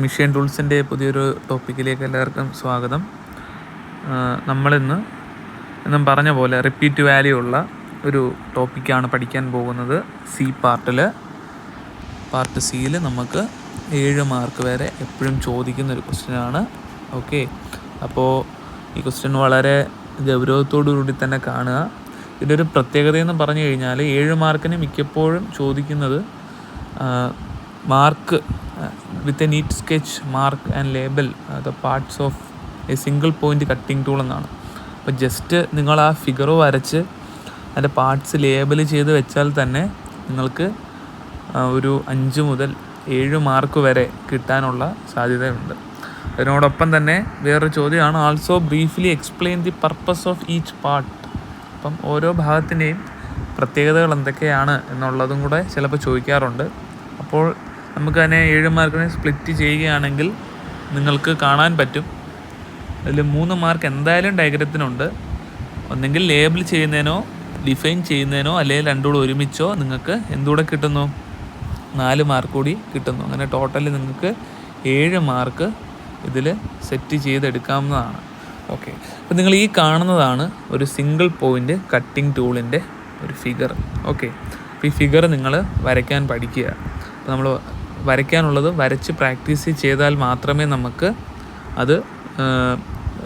Mission ടൂൾസിൻ്റെ പുതിയൊരു ടോപ്പിക്കിലേക്ക് എല്ലാവർക്കും സ്വാഗതം. നമ്മളിന്ന് എന്നും പറഞ്ഞ പോലെ റിപ്പീറ്റ് വാല്യൂ ഉള്ള ഒരു ടോപ്പിക്കാണ് പഠിക്കാൻ പോകുന്നത്. പാർട്ട് സിയിൽ നമുക്ക് 7 മാർക്ക് വരെ എപ്പോഴും ചോദിക്കുന്നൊരു ക്വസ്റ്റ്യനാണ്. ഓക്കെ, അപ്പോൾ ഈ ക്വസ്റ്റ്യൻ വളരെ ഗൗരവത്തോടുകൂടി തന്നെ കാണുക. ഇതിൻ്റെ ഒരു പ്രത്യേകതയെന്ന് പറഞ്ഞു കഴിഞ്ഞാൽ 7 മാർക്കിന് മിക്കപ്പോഴും ചോദിക്കുന്നത് mark with a neat sketch mark and label the parts of a single point cutting tool എന്നാണ്. അപ്പോൾ ജസ്റ്റ് നിങ്ങൾ ആ ഫിഗർ വരച്ച് അതിൻ്റെ പാർട്സ് ലേബൽ ചെയ്ത് വെച്ചാൽ തന്നെ നിങ്ങൾക്ക് ഒരു 5 മുതൽ 7 മാർക്ക് വരെ കിട്ടാനുള്ള സാധ്യതയുണ്ട്. അതിനോടൊപ്പം തന്നെ വേറൊരു ചോദ്യമാണ് also briefly explain the purpose of each part. അപ്പം ഓരോ ഭാഗത്തിൻ്റെയും പ്രത്യേകതകൾ എന്തൊക്കെയാണ് എന്നുള്ളതും കൂടെ ചിലപ്പോൾ ചോദിക്കാറുണ്ട്. അപ്പോൾ നമുക്ക് അതിനെ 7 മാർക്കിനെ സ്പ്ലിറ്റ് ചെയ്യുകയാണെങ്കിൽ നിങ്ങൾക്ക് കാണാൻ പറ്റും. അതിൽ 3 മാർക്ക് എന്തായാലും ഡയഗ്രത്തിനുണ്ട്. ഒന്നെങ്കിൽ ലേബിൾ ചെയ്യുന്നതിനോ ഡിഫൈൻ ചെയ്യുന്നതിനോ അല്ലെങ്കിൽ രണ്ടുകൂടെ ഒരുമിച്ചോ നിങ്ങൾക്ക് എന്തുകൂടെ കിട്ടുന്നു, 4 മാർക്ക് കൂടി കിട്ടുന്നു. അങ്ങനെ ടോട്ടൽ നിങ്ങൾക്ക് 7 മാർക്ക് ഇതിൽ സെറ്റ് ചെയ്തെടുക്കാവുന്നതാണ്. ഓക്കെ, അപ്പോൾ നിങ്ങൾ ഈ കാണുന്നതാണ് ഒരു സിംഗിൾ പോയിൻ്റ് കട്ടിംഗ് ടൂളിൻ്റെ ഒരു ഫിഗർ. ഓക്കെ, അപ്പോൾ ഈ ഫിഗർ നിങ്ങൾ വരയ്ക്കാൻ പഠിക്കുക. അപ്പോൾ നമ്മൾ വരയ്ക്കാനുള്ളത് വരച്ച് പ്രാക്ടീസ് ചെയ്താൽ മാത്രമേ നമുക്ക് അത്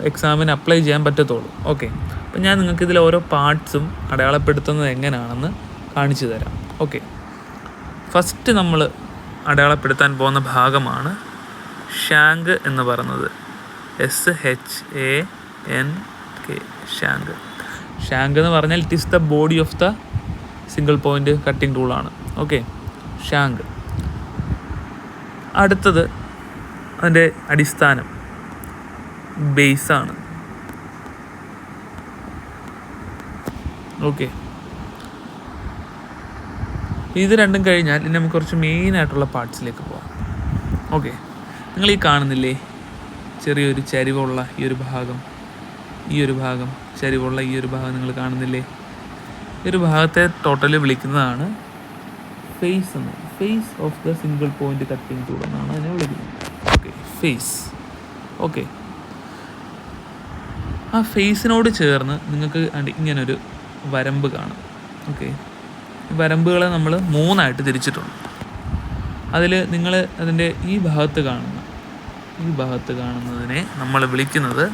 എക്സാമിന് അപ്ലൈ ചെയ്യാൻ പറ്റത്തുള്ളൂ. ഓക്കെ, അപ്പോൾ ഞാൻ നിങ്ങൾക്ക് ഇതിലെ ഓരോ പാർട്സും അടയാളപ്പെടുത്തുന്നത് എങ്ങനെയാണെന്ന് കാണിച്ചു തരാം. ഓക്കെ, ഫസ്റ്റ് നമ്മൾ അടയാളപ്പെടുത്താൻ പോകുന്ന ഭാഗമാണ് ഷാങ്ക് എന്ന് പറയുന്നത്. SHANK, ഷാങ്ക് എന്ന് പറഞ്ഞാൽ it is the body of the single point cutting ടൂളാണ്. Okay, shank. അടുത്തത് അതിൻ്റെ അടിസ്ഥാനം ബേസാണ്. ഓക്കെ, ഇത് രണ്ടും കഴിഞ്ഞാൽ ഇനി നമുക്ക് കുറച്ച് മെയിനായിട്ടുള്ള പാർട്സിലേക്ക് പോകാം. ഓക്കെ, നിങ്ങൾ ഈ കാണുന്നില്ലേ ചെറിയൊരു ചരിവുള്ള ഈ ഒരു ഭാഗം ചരിവുള്ള ഈ ഒരു ഭാഗം നിങ്ങൾ കാണുന്നില്ലേ? ഈ ഒരു ഭാഗത്തെ ടോട്ടലി വിളിക്കുന്നതാണ് ഫേസ് എന്ന്. Face of the single point cutting tool എന്നാണ് അതിനെ വിളിക്കുന്നത്. Okay, face. ഓക്കെ, ആ ഫേസിനോട് ചേർന്ന് നിങ്ങൾക്ക് ഇങ്ങനൊരു വരമ്പ് കാണും. ഓക്കെ, ഈ വരമ്പുകളെ നമ്മൾ 3ആയിട്ട് തിരിച്ചിട്ടുണ്ട്. അതിൽ നിങ്ങൾ അതിൻ്റെ ഈ ഭാഗത്ത് കാണുന്നതിനെ നമ്മൾ വിളിക്കുന്നത്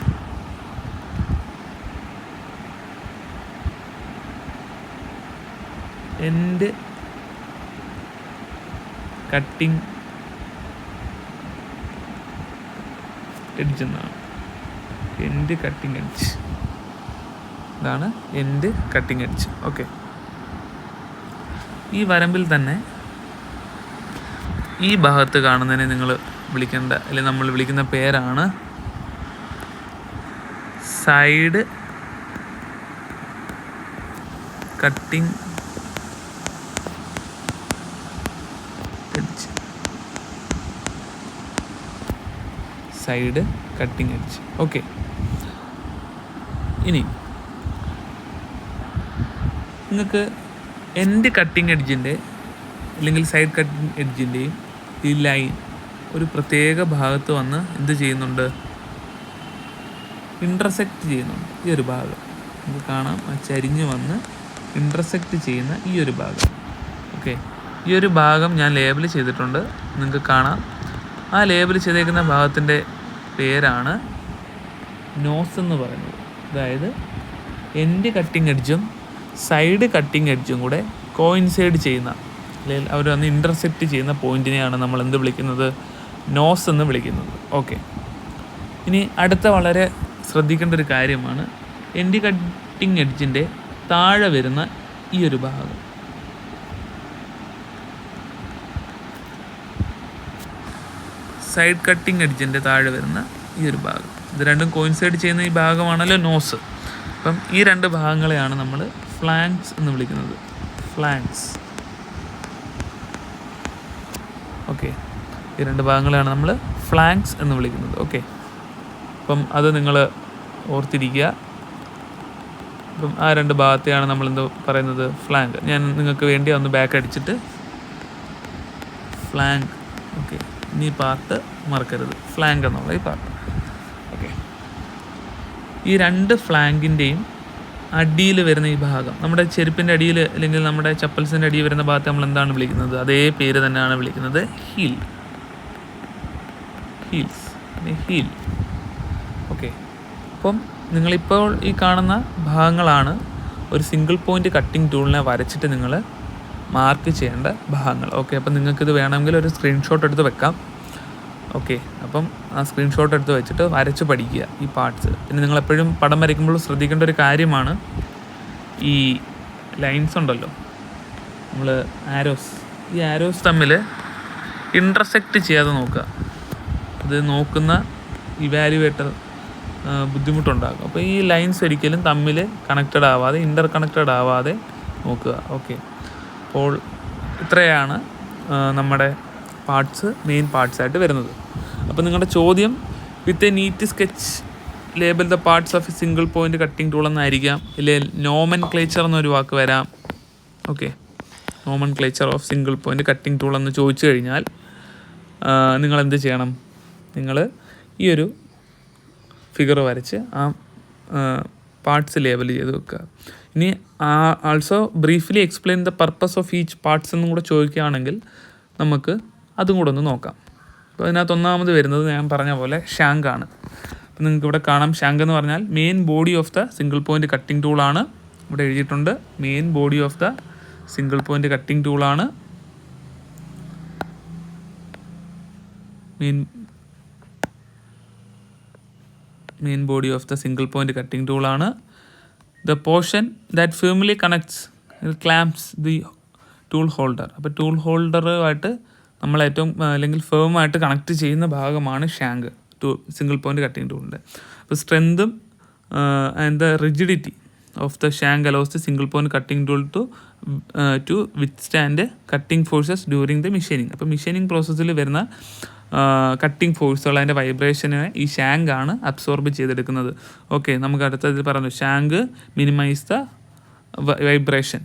എൻഡ് കട്ടിംഗ് എഡ്ജ് എന്നാണ്. എൻഡ് കട്ടിംഗ് എഡ്ജ്, ഇതാണ് എൻഡ് കട്ടിംഗ് എഡ്ജ്. ഓക്കെ, ഈ വരമ്പിൽ തന്നെ ഈ ഭാഗത്ത് കാണുന്നതിനെ നിങ്ങൾ വിളിക്കേണ്ട അല്ലെങ്കിൽ നമ്മൾ വിളിക്കുന്ന പേരാണ് side cutting edge. Side cutting edge. Okay, ഇനി നിങ്ങൾക്ക് എൻഡ് കട്ടിംഗ് എഡ്ജിൻ്റെ അല്ലെങ്കിൽ സൈഡ് കട്ടിംഗ് എഡ്ജിൻ്റെയും ഈ ലൈൻ ഒരു പ്രത്യേക ഭാഗത്ത് വന്ന് എന്ത് ചെയ്യുന്നുണ്ട്, ഇൻ്റർസെക്റ്റ് ചെയ്യുന്നുണ്ട്. ഈ ഒരു ഭാഗം നമുക്ക് കാണാം, ആ ചരിഞ്ഞ് വന്ന് ഇൻ്റർസെക്റ്റ് ചെയ്യുന്ന ഈ ഒരു ഭാഗം. ഓക്കെ, ഈ ഒരു ഭാഗം ഞാൻ ലേബിൾ ചെയ്തിട്ടുണ്ട്, നിങ്ങൾക്ക് കാണാം. ആ ലേബിൾ ചെയ്തേക്കുന്ന ഭാഗത്തിൻ്റെ പേരാണ് നോസ് എന്ന് പറയുന്നത്. അതായത് എൻഡ് കട്ടിംഗ് എഡ്ജും സൈഡ് കട്ടിംഗ് എഡ്ജും കൂടെ കോയിൻസൈഡ് ചെയ്യുന്ന അല്ലെങ്കിൽ അവർ വന്ന് ഇൻ്റർസെക്റ്റ് ചെയ്യുന്ന പോയിൻറ്റിനെയാണ് നമ്മൾ എന്ത് വിളിക്കുന്നത്, നോസ് എന്ന് വിളിക്കുന്നത്. ഓക്കെ, ഇനി അടുത്ത വളരെ ശ്രദ്ധിക്കേണ്ട ഒരു കാര്യമാണ് എൻഡ് കട്ടിംഗ് എഡ്ജിൻ്റെ താഴെ വരുന്ന ഈ ഒരു ഭാഗം. സൈഡ് കട്ടിംഗ് എഡ്ജിൻ്റെ താഴെ വരുന്ന ഈ ഒരു ഭാഗം, ഇത് രണ്ടും കോയിൻസൈഡ് ചെയ്യുന്ന ഈ ഭാഗമാണല്ലോ നോസ്. അപ്പം ഈ 2 ഭാഗങ്ങളെയാണ് നമ്മൾ ഫ്ലാങ്ക്സ് എന്ന് വിളിക്കുന്നത്. ഫ്ലാങ്ക്സ്. ഓക്കെ, ഈ 2 ഭാഗങ്ങളെയാണ് നമ്മൾ ഫ്ലാങ്ക്സ് എന്ന് വിളിക്കുന്നത്. ഓക്കെ, അപ്പം അത് നിങ്ങൾ ഓർത്തിരിക്കുക. അപ്പം ആ 2 ഭാഗത്തെയാണ് നമ്മൾ എന്ത് പറയുന്നത്, ഫ്ലാങ്ക്. ഞാൻ നിങ്ങൾക്ക് വേണ്ടി ഒന്ന് ബാക്ക് അടിച്ചിട്ട് ഫ്ലാങ്ക്. ഓക്കെ, ഇനി പാർട്ട് മറക്കരുത്, ഫ്ലാങ്ക് എന്നുള്ള ഈ പാർട്ട്. ഓക്കെ, ഈ രണ്ട് ഫ്ലാങ്കിൻ്റെയും അടിയിൽ വരുന്ന ഈ ഭാഗം, നമ്മുടെ ചെരുപ്പിൻ്റെ അടിയിൽ അല്ലെങ്കിൽ നമ്മുടെ ചപ്പൽസിൻ്റെ അടിയിൽ വരുന്ന ഭാഗത്ത് നമ്മൾ എന്താണ് വിളിക്കുന്നത്? അതേ പേര് തന്നെയാണ് വിളിക്കുന്നത്, ഹീൽ. Heels, heal. ഓക്കെ, അപ്പം നിങ്ങളിപ്പോൾ ഈ കാണുന്ന ഭാഗങ്ങളാണ് ഒരു സിംഗിൾ പോയിൻ്റ് കട്ടിംഗ് ടൂളിനെ വരച്ചിട്ട് നിങ്ങൾ മാർക്ക് ചെയ്യേണ്ട ഭാഗങ്ങൾ. ഓക്കെ, അപ്പം നിങ്ങൾക്കിത് വേണമെങ്കിൽ ഒരു സ്ക്രീൻഷോട്ട് എടുത്ത് വെക്കാം. ഓക്കെ, അപ്പം ആ സ്ക്രീൻഷോട്ട് എടുത്ത് വെച്ചിട്ട് വരച്ച് പഠിക്കുക ഈ പാർട്സ്. പിന്നെ നിങ്ങളെപ്പോഴും പടം വരയ്ക്കുമ്പോൾ ശ്രദ്ധിക്കേണ്ട ഒരു കാര്യമാണ് ഈ ലൈൻസ് ഉണ്ടല്ലോ, നമ്മൾ ആരോസ്, ഈ ആരോസ് തമ്മിൽ ഇൻ്റർസെക്റ്റ് ചെയ്യാതെ നോക്കുക. ഇത് നോക്കുന്ന ഇവാലുവേറ്റർ ബുദ്ധിമുട്ടുണ്ടാകും. അപ്പോൾ ഈ ലൈൻസ് ഒരിക്കലും തമ്മിൽ കണക്റ്റഡ് ആവാതെ, ഇൻ്റർ കണക്റ്റഡ് ആവാതെ നോക്കുക. ഓക്കെ, അപ്പോൾ ഇത്രയാണ് നമ്മുടെ പാർട്സ്, മെയിൻ പാർട്സായിട്ട് വരുന്നത്. അപ്പോൾ നിങ്ങളുടെ ചോദ്യം with a neat sketch label the parts of a single point cutting tool എന്നായിരിക്കാം. ഇല്ലെങ്കിൽ നോമൻക്ലേച്ചർ എന്നൊരു വാക്ക് വരാം. Okay, nomenclature of single point cutting tool എന്ന് ചോദിച്ചു കഴിഞ്ഞാൽ നിങ്ങളെന്ത് ചെയ്യണം? നിങ്ങൾ ഈ ഒരു ഫിഗർ വരച്ച് ആ പാർട്സ് ലേബൽ ചെയ്ത് വെക്കുക. ഇനി also briefly explain the purpose of each parts എന്നും കൂടെ ചോദിക്കുകയാണെങ്കിൽ നമുക്ക് അതും കൂടെ ഒന്ന് നോക്കാം. അപ്പോൾ അതിനകത്ത് ഒന്നാമത് വരുന്നത് ഞാൻ പറഞ്ഞ പോലെ ഷാങ്കാണ്. അപ്പോൾ നിങ്ങൾക്ക് ഇവിടെ കാണാം, ഷാങ്ക് എന്ന് പറഞ്ഞാൽ main body of the single point cutting ടൂളാണ്. ഇവിടെ എഴുതിയിട്ടുണ്ട്, main body of the single point cutting ടൂളാണ്. Main body of the single point cutting ടൂളാണ്. The portion that firmly connects clamps the tool holder. അപ്പോൾ tool ഹോൾഡറുമായിട്ട് നമ്മൾ ഏറ്റവും അല്ലെങ്കിൽ ഫേമായിട്ട് കണക്ട് ചെയ്യുന്ന ഭാഗമാണ് ഷാങ്ക്, സിംഗിൾ പോയിൻ്റ് കട്ടിംഗ് ടൂളിൻ്റെ. അപ്പോൾ സ്ട്രെങ്തും and the rigidity of the shank allows the single point cutting tool to withstand cutting forces during the machining. അപ്പോൾ മെഷീനിങ് പ്രോസസ്സിൽ വരുന്ന കട്ടിംഗ് ഫോഴ്സുകൾ, അതിൻ്റെ വൈബ്രേഷനെ ഈ ഷാങ്കാണ് അബ്സോർബ് ചെയ്തെടുക്കുന്നത്. ഓക്കെ, നമുക്ക് അടുത്തതിൽ പറഞ്ഞു, shank minimise the vibration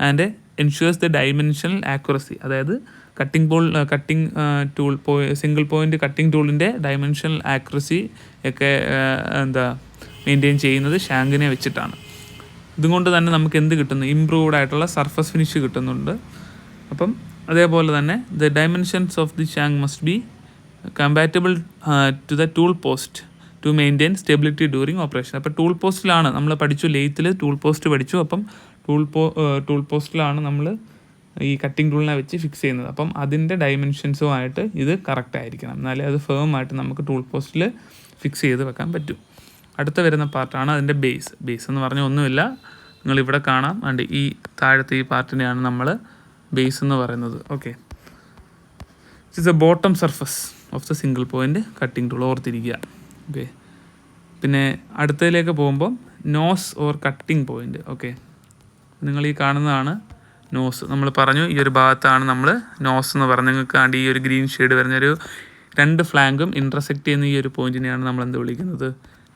and ensures the dimensional accuracy. അതായത് cutting tool single point cutting ടൂളിൻ്റെ ഡൈമെൻഷണൽ ആക്യുറസി ഒക്കെ മെയിൻറ്റെയിൻ ചെയ്യുന്നത് ഷാങ്കിനെ വെച്ചിട്ടാണ്. ഇതുകൊണ്ട് തന്നെ നമുക്ക് എന്ത് കിട്ടുന്നു? ഇംപ്രൂവ്ഡ് ആയിട്ടുള്ള സർഫസ് ഫിനിഷ് കിട്ടുന്നുണ്ട്. അപ്പം അതേപോലെ തന്നെ the dimensions of the shank must be compatible to the tool post to maintain stability during operation. അപ്പോൾ ടൂൾ പോസ്റ്റിലാണ് നമ്മൾ പഠിച്ചു, ലെയ്ത്തിൽ ടൂൾ പോസ്റ്റ് പഠിച്ചു. അപ്പം ടൂൾ പോസ്റ്റിലാണ് നമ്മൾ ഈ കട്ടിംഗ് ടൂളിനെ വെച്ച് ഫിക്സ് ചെയ്യുന്നത്. അപ്പം അതിൻ്റെ ഡൈമെൻഷൻസുമായിട്ട് ഇത് കറക്റ്റ് ആയിരിക്കണം, എന്നാലേ അത് ഫേമായിട്ട് നമുക്ക് ടൂൾ പോസ്റ്റിൽ ഫിക്സ് ചെയ്ത് വെക്കാൻ പറ്റും. അടുത്ത വരുന്ന പാർട്ടാണ് അതിൻ്റെ ബേസ്. ബേസ് എന്ന് പറഞ്ഞാൽ ഒന്നുമില്ല, നിങ്ങളിവിടെ കാണാം, ആണ്ട് ഈ താഴത്തെ ഈ പാർട്ടിനെയാണ് നമ്മൾ ബേസ് എന്ന് പറയുന്നത്. Okay, it's a bottom surface of the single point cutting tool, ഓർത്തിരിക്കുക. ഓക്കെ, പിന്നെ അടുത്തതിലേക്ക് പോകുമ്പം nose or cutting point. Okay, നിങ്ങൾ ഈ കാണുന്നതാണ് നോസ്. നമ്മൾ പറഞ്ഞു ഈ ഒരു ഭാഗത്താണ് നമ്മൾ നോസ് എന്ന് പറഞ്ഞ്, നിങ്ങൾക്ക് ആണ്ട് ഈ ഒരു ഗ്രീൻ ഷെയ്ഡ് വരുന്നൊരു രണ്ട് ഫ്ലാങ്കും ഇൻ്റർസെക്റ്റ് ചെയ്യുന്ന ഈ ഒരു പോയിൻറ്റിനെയാണ് നമ്മൾ എന്ത് വിളിക്കുന്നത്?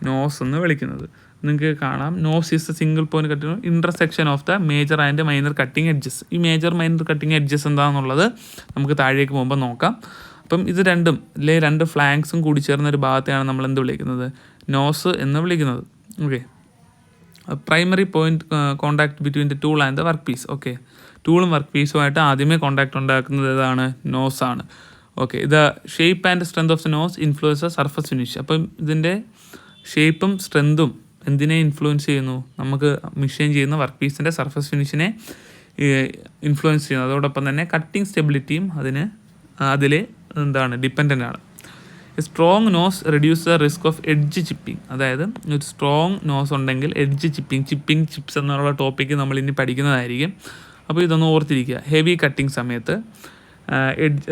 നോസ് എന്ന് വിളിക്കുന്നത്. നിങ്ങൾക്ക് കാണാം, nose is the single point cutting intersection of the major and minor cutting edges. ഈ മേജർ മൈനർ കട്ടിംഗ് എഡ്ജസ് എന്താണെന്നുള്ളത് നമുക്ക് താഴേക്ക് പോകുമ്പോൾ നോക്കാം. അപ്പം ഇത് രണ്ടും രണ്ട് ഫ്ലാങ്ക്സും കൂടി ചേർന്ന ഒരു ഭാഗത്തെയാണ് നമ്മൾ എന്ത് വിളിക്കുന്നത്? നോസ് എന്ന് വിളിക്കുന്നത്. Okay, primary point contact between the tool and the work piece. Okay, ടൂളും വർക്ക് പീസുമായിട്ട് ആദ്യമേ കോണ്ടാക്ട് ഉണ്ടാക്കുന്നത് ഏതാണ്? നോസാണ്. Okay, the shape and strength of the nose influence surface finish. അപ്പം ഇതിൻ്റെ ഷേപ്പും സ്ട്രെങ്തും എന്തിനെ ഇൻഫ്ലുവൻസ് ചെയ്യുന്നു? നമുക്ക് മെഷീൻ ചെയ്യുന്ന വർക്ക് പീസിൻ്റെ സർഫസ് ഫിനിഷിനെ ഇൻഫ്ലുവൻസ് ചെയ്യുന്നു. അതോടൊപ്പം തന്നെ കട്ടിംഗ് സ്റ്റെബിലിറ്റിയും അതിൽ ഡിപ്പെൻഡൻ്റ് ആണ്. Strong nose reduce the risk of edge chipping. അതായത് ഒരു സ്ട്രോങ് നോസ് ഉണ്ടെങ്കിൽ എഡ്ജ് ചിപ്പിംഗ് ചിപ്സ് എന്നുള്ള ടോപ്പിക്ക് നമ്മൾ ഇനി പഠിക്കുന്നതായിരിക്കും. അപ്പോൾ ഇതൊന്ന് ഓർത്തിരിക്കുക. ഹെവി കട്ടിംഗ് സമയത്ത്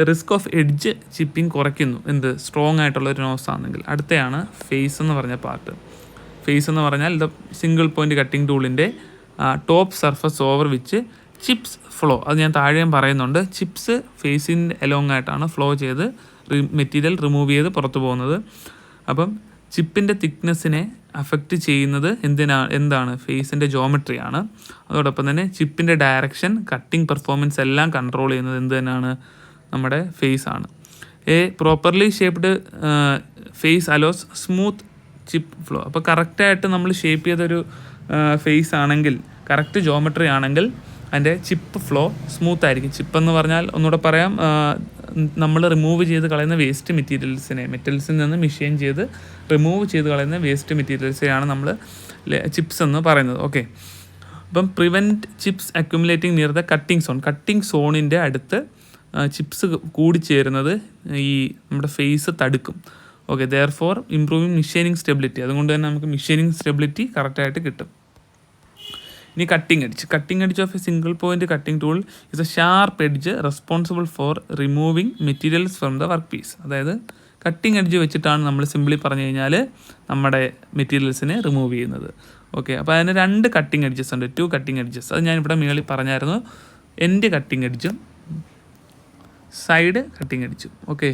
റിസ്ക് ഓഫ് എഡ്ജ് ചിപ്പിംഗ് കുറയ്ക്കുന്നു, സ്ട്രോങ് ആയിട്ടുള്ളൊരു നോസ് ആണെങ്കിൽ. അടുത്തയാണ് ഫേസ് എന്ന് പറഞ്ഞ പാർട്ട്. ഫേസ് എന്ന് പറഞ്ഞാൽ ദ സിംഗിൾ പോയിൻ്റ് കട്ടിംഗ് ടൂളിൻ്റെ top surface over which chips flow. അത് ഞാൻ താഴെയും പറയുന്നുണ്ട്. ചിപ്സ് ഫേസിൻ്റെ എലോങ് ആയിട്ടാണ് ഫ്ലോ ചെയ്ത് മെറ്റീരിയൽ റിമൂവ് ചെയ്ത് പുറത്തു പോകുന്നത്. അപ്പം ചിപ്പിൻ്റെ തിക്നെസ്സിനെ അഫക്റ്റ് ചെയ്യുന്നത് എന്താണ്? ഫേസിൻ്റെ ജോമെട്രിയാണ്. അതോടൊപ്പം തന്നെ ചിപ്പിൻ്റെ ഡയറക്ഷൻ, കട്ടിംഗ് പെർഫോമൻസ് എല്ലാം കൺട്രോൾ ചെയ്യുന്നത് തന്നെയാണ്? നമ്മുടെ ഫേസ് ആണ്. A properly shaped face allows smooth chip flow. അപ്പോൾ കറക്റ്റായിട്ട് നമ്മൾ ഷേപ്പ് ചെയ്തൊരു ഫേസ് ആണെങ്കിൽ, കറക്റ്റ് ജോമെട്രി ആണെങ്കിൽ അതിൻ്റെ ചിപ്പ് ഫ്ലോ സ്മൂത്ത് ആയിരിക്കും. ചിപ്പ് എന്ന് പറഞ്ഞാൽ ഒന്നുകൂടെ പറയാം, നമ്മൾ റിമൂവ് ചെയ്ത് കളയുന്ന വേസ്റ്റ് മെറ്റൽസിൽ നിന്ന് മെഷീൻ ചെയ്ത് റിമൂവ് ചെയ്ത് കളയുന്ന വേസ്റ്റ് മെറ്റീരിയൽസിനെയാണ് നമ്മൾ ചിപ്സ് എന്ന് പറയുന്നത്. ഓക്കെ, അപ്പം prevent chips accumulating near the cutting സോണിൻ്റെ അടുത്ത് ചിപ്സ് കൂടിച്ചേരുന്നത് ഈ നമ്മുടെ ഫേസ് തടുക്കും. Okay, therefore improving machining stability. അതുകൊണ്ട് തന്നെ നമുക്ക് മെഷീനിങ് സ്റ്റെബിലിറ്റി കറക്റ്റായിട്ട് കിട്ടും. ഇനി cutting edge of a single point cutting tool is a sharp edge responsible for removing materials from the work piece. അതായത് കട്ടിംഗ് എഡ്ജ് വെച്ചിട്ടാണ് നമ്മൾ സിംപിളി പറഞ്ഞു കഴിഞ്ഞാൽ നമ്മുടെ മെറ്റീരിയൽസിനെ റിമൂവ് ചെയ്യുന്നത്. ഓക്കെ, അപ്പോൾ അതിന് 2 കട്ടിംഗ് എഡ്ജസ് ഉണ്ട്, 2 കട്ടിംഗ് എഡ്ജസ്. അത് ഞാനിവിടെ മുകളിൽ പറഞ്ഞായിരുന്നു, എൻഡ് കട്ടിംഗ് എഡ്ജും സൈഡ് കട്ടിംഗ് എഡ്ജും. ഓക്കെ,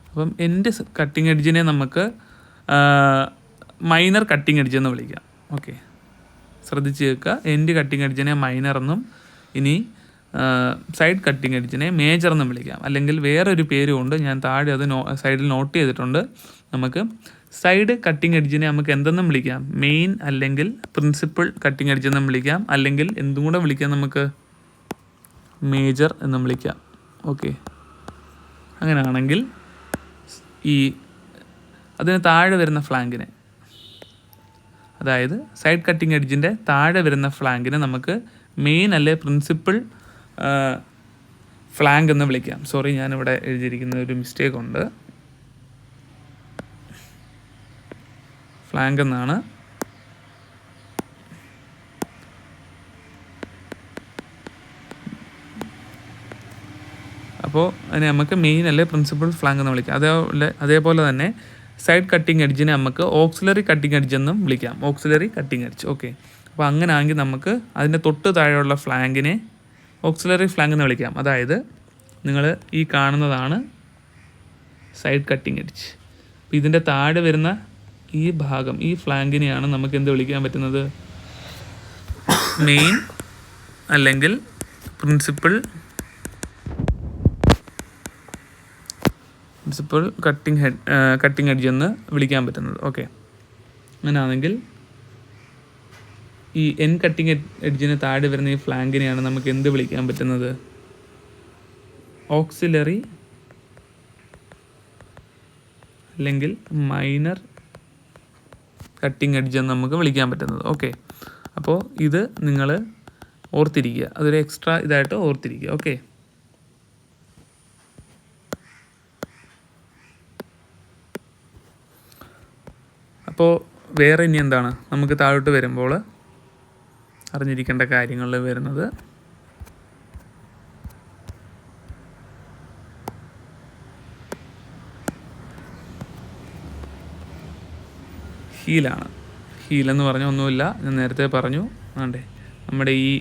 അപ്പം എൻഡ് കട്ടിംഗ് എഡ്ജിനെ നമുക്ക് മൈനർ കട്ടിംഗ് എഡ്ജ് എന്ന് വിളിക്കാം. ഓക്കെ, ശ്രദ്ധിച്ച് കേൾക്കുക, എൻഡ് കട്ടിംഗ് എഡ്ജിനെ മൈനർ എന്നും ഇനി സൈഡ് കട്ടിംഗ് എഡ്ജിനെ മേജർ എന്നും വിളിക്കാം. അല്ലെങ്കിൽ വേറൊരു പേരും ഉണ്ട്, ഞാൻ താഴെ അത് സൈഡിൽ നോട്ട് ചെയ്തിട്ടുണ്ട്. നമുക്ക് സൈഡ് കട്ടിംഗ് എഡ്ജിനെ നമുക്ക് എന്തെന്നും വിളിക്കാം, മെയിൻ അല്ലെങ്കിൽ പ്രിൻസിപ്പൽ കട്ടിംഗ് എഡ്ജ് എന്നും വിളിക്കാം, അല്ലെങ്കിൽ എന്തും കൂടെ വിളിക്കാം, നമുക്ക് മേജർ എന്നും വിളിക്കാം. ഓക്കെ, അങ്ങനെയാണെങ്കിൽ ഈ അതിന് താഴെ വരുന്ന ഫ്ലാങ്കിനെ, അതായത് സൈഡ് കട്ടിംഗ് എഡ്ജിൻ്റെ താഴെ വരുന്ന ഫ്ലാങ്കിനെ നമുക്ക് മെയിൻ അല്ലെ പ്രിൻസിപ്പൽ ഫ്ലാങ്ക് എന്ന് വിളിക്കാം. സോറി, ഞാനിവിടെ എഴുതിയിരിക്കുന്ന ഒരു മിസ്റ്റേക്ക് ഉണ്ട്, ഫ്ലാങ്ക് എന്നാണ്. അപ്പോൾ അതിനെ നമുക്ക് മെയിൻ അല്ലെ പ്രിൻസിപ്പൽ ഫ്ലാങ്ക് എന്ന് വിളിക്കാം. അതേപോലെ തന്നെ സൈഡ് കട്ടിംഗ് എഡ്ജിനെ നമുക്ക് ഓക്സിലറി കട്ടിംഗ് എഡ്ജ് എന്നും വിളിക്കാം, ഓക്സിലറി കട്ടിംഗ് എഡ്ജ്. ഓക്കെ, അപ്പോൾ അങ്ങനെ ആണെങ്കിൽ നമുക്ക് അതിൻ്റെ തൊട്ട് താഴെയുള്ള ഫ്ലാങ്കിനെ ഓക്സിലറി ഫ്ലാങ്ക് എന്ന് വിളിക്കാം. അതായത് നിങ്ങൾ ഈ കാണുന്നതാണ് സൈഡ് കട്ടിംഗ് എഡ്ജ്. അപ്പോൾ ഇതിൻ്റെ താഴെ വരുന്ന ഈ ഭാഗം, ഈ ഫ്ലാങ്കിനെയാണ് നമുക്ക് എന്ത് വിളിക്കാൻ പറ്റുന്നത്, മെയിൻ അല്ലെങ്കിൽ പ്രിൻസിപ്പൽ കട്ടിംഗ് എഡ്ജ് എന്ന് വിളിക്കാൻ പറ്റുന്നത്. ഓക്കെ, അങ്ങനെയാണെങ്കിൽ ഈ എൻ കട്ടിംഗ് എഡ്ജിന് താഴെ വരുന്ന ഈ ഫ്ലാങ്കിനെയാണ് നമുക്ക് എന്ത് വിളിക്കാൻ പറ്റുന്നത്, ഓക്സിലറി അല്ലെങ്കിൽ മൈനർ കട്ടിംഗ് എഡ്ജ് എന്ന് നമുക്ക് വിളിക്കാൻ പറ്റുന്നത്. ഓക്കെ, അപ്പോൾ ഇത് നിങ്ങൾ ഓർത്തിരിക്കുക, അതൊരു എക്സ്ട്രാ ഇതായിട്ട് ഓർത്തിരിക്കുക. ഓക്കെ, അപ്പോൾ വേറെ ഇനി എന്താണ് നമുക്ക് താഴോട്ട് വരുമ്പോൾ അറിഞ്ഞിരിക്കേണ്ട കാര്യങ്ങളിൽ വരുന്നത്, ഹീലാണ്. ഹീലെന്ന് പറഞ്ഞാൽ ഒന്നുമില്ല, ഞാൻ നേരത്തെ പറഞ്ഞു, ആണ്ടേ നമ്മുടെ ഈ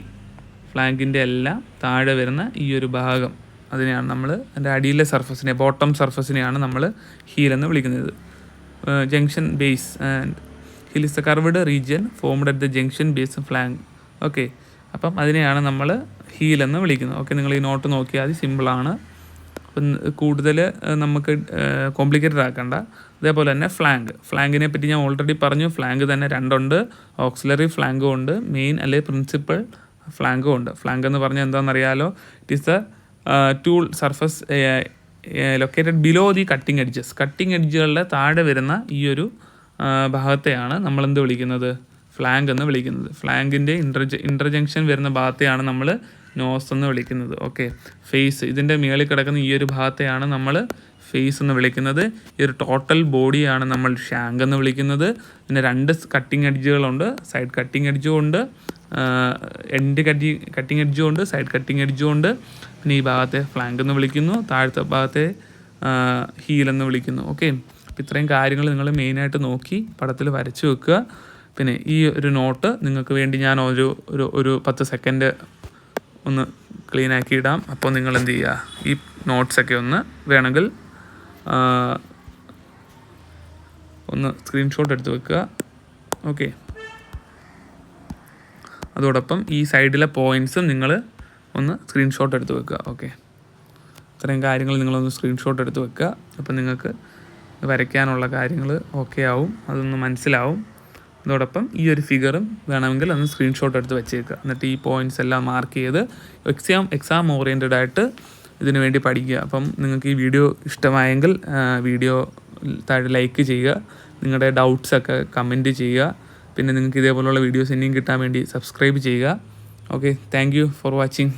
ഫ്ലാങ്കിൻ്റെ എല്ലാം താഴെ വരുന്ന ഈ ഒരു ഭാഗം, അതിനെയാണ് നമ്മൾ അതിൻ്റെ അടിയിലെ സർഫസിനെ, ബോട്ടം സർഫസിനെയാണ് നമ്മൾ ഹീലെന്ന് വിളിക്കുന്നത്. Junction base and hill is A curved region formed at the junction base flank. Okay, അപ്പം അതിനെയാണ് നമ്മൾ ഹീലെന്ന് വിളിക്കുന്നത്. ഓക്കെ, നിങ്ങൾ ഈ നോട്ട് നോക്കിയാൽ അത് സിമ്പിളാണ്, അപ്പം കൂടുതൽ നമുക്ക് കോംപ്ലിക്കേറ്റഡ് ആക്കണ്ട. അതേപോലെ തന്നെ ഫ്ലാങ്കിനെ പറ്റി ഞാൻ ഓൾറെഡി പറഞ്ഞു, ഫ്ലാങ്ക് തന്നെ 2 ഉണ്ട്, ഓക്സിലറി ഫ്ലാങ്കും ഉണ്ട്, മെയിൻ അല്ലെങ്കിൽ പ്രിൻസിപ്പൽ ഫ്ലാങ്കും ഉണ്ട്. ഫ്ലാങ്ക് എന്ന് പറഞ്ഞാൽ എന്താണെന്നറിയാലോ, it is a tool surface located below the cutting എഡ്ജുകളുടെ താഴെ വരുന്ന ഈ ഒരു ഭാഗത്തെയാണ് നമ്മളെന്ത് വിളിക്കുന്നത്, ഫ്ലാങ്ക് എന്ന് വിളിക്കുന്നത്. ഫ്ലാങ്കിൻ്റെ ഇൻ്റർജംഗ്ഷൻ വരുന്ന ഭാഗത്തെയാണ് നമ്മൾ നോസ് എന്ന് വിളിക്കുന്നത്. ഓക്കെ, ഫേസ്, ഇതിൻ്റെ മുകളിൽ കിടക്കുന്ന ഈ ഒരു ഭാഗത്തെയാണ് നമ്മൾ ഫേസ് എന്ന് വിളിക്കുന്നത്. ഈ ഒരു ടോട്ടൽ ബോഡിയാണ് നമ്മൾ ഷാങ്ക് എന്ന് വിളിക്കുന്നത്. പിന്നെ 2 കട്ടിംഗ് എഡ്ജുകളുണ്ട്, സൈഡ് കട്ടിംഗ് എഡ്ജും ഉണ്ട്, എൻഡ് കട്ടിംഗ് എഡ്ജും ഉണ്ട്, സൈഡ് കട്ടിംഗ് എഡ്ജും ഉണ്ട്. പിന്നെ ഈ ഭാഗത്തെ ഫ്ലാങ്ക് എന്ന് വിളിക്കുന്നു, താഴത്തെ ഭാഗത്തെ ഹീലെന്ന് വിളിക്കുന്നു. ഓക്കെ, അപ്പോൾ ഇത്രയും കാര്യങ്ങൾ നിങ്ങൾ മെയിനായിട്ട് നോക്കി പടത്തിൽ വരച്ച് വെക്കുക. പിന്നെ ഈ ഒരു നോട്ട് നിങ്ങൾക്ക് വേണ്ടി ഞാൻ ഒരു 10 സെക്കൻഡ് ഒന്ന് ക്ലീൻ ആക്കി ഇടാം. അപ്പോൾ നിങ്ങൾ എന്ത് ചെയ്യുക, ഈ നോട്ട്സൊക്കെ ഒന്ന് വേണമെങ്കിൽ ഒന്ന് സ്ക്രീൻഷോട്ട് എടുത്ത് വെക്കുക. ഓക്കെ, അതോടൊപ്പം ഈ സൈഡിലെ പോയിൻറ്റ്സും നിങ്ങൾ ഒന്ന് സ്ക്രീൻഷോട്ട് എടുത്ത് വെക്കുക. ഓക്കെ, ഇത്രയും കാര്യങ്ങൾ നിങ്ങളൊന്ന് സ്ക്രീൻഷോട്ട് എടുത്ത് വെക്കുക. അപ്പോൾ നിങ്ങൾക്ക് വരയ്ക്കാനുള്ള കാര്യങ്ങൾ ഓക്കെ ആവും, അതൊന്ന് മനസ്സിലാവും. അതോടൊപ്പം ഈ ഒരു ഫിഗറും വേണമെങ്കിൽ ഒന്ന് സ്ക്രീൻഷോട്ട് എടുത്ത് വെച്ചേക്കുക. എന്നിട്ട് ഈ പോയിൻറ്റ്സ് എല്ലാം മാർക്ക് ചെയ്ത് എക്സാം ഓറിയൻറ്റഡ് ആയിട്ട് ഇതിനു വേണ്ടി പഠിക്കുക. അപ്പം നിങ്ങൾക്ക് ഈ വീഡിയോ ഇഷ്ടമായെങ്കിൽ വീഡിയോ താഴെ ലൈക്ക് ചെയ്യുക, നിങ്ങളുടെ ഡൗട്ട്സൊക്കെ കമൻറ്റ് ചെയ്യുക. പിന്നെ നിങ്ങൾക്ക് ഇതേപോലുള്ള വീഡിയോസ് ഇനിയും കിട്ടാൻ വേണ്ടി സബ്സ്ക്രൈബ് ചെയ്യുക. Okay, thank you for watching.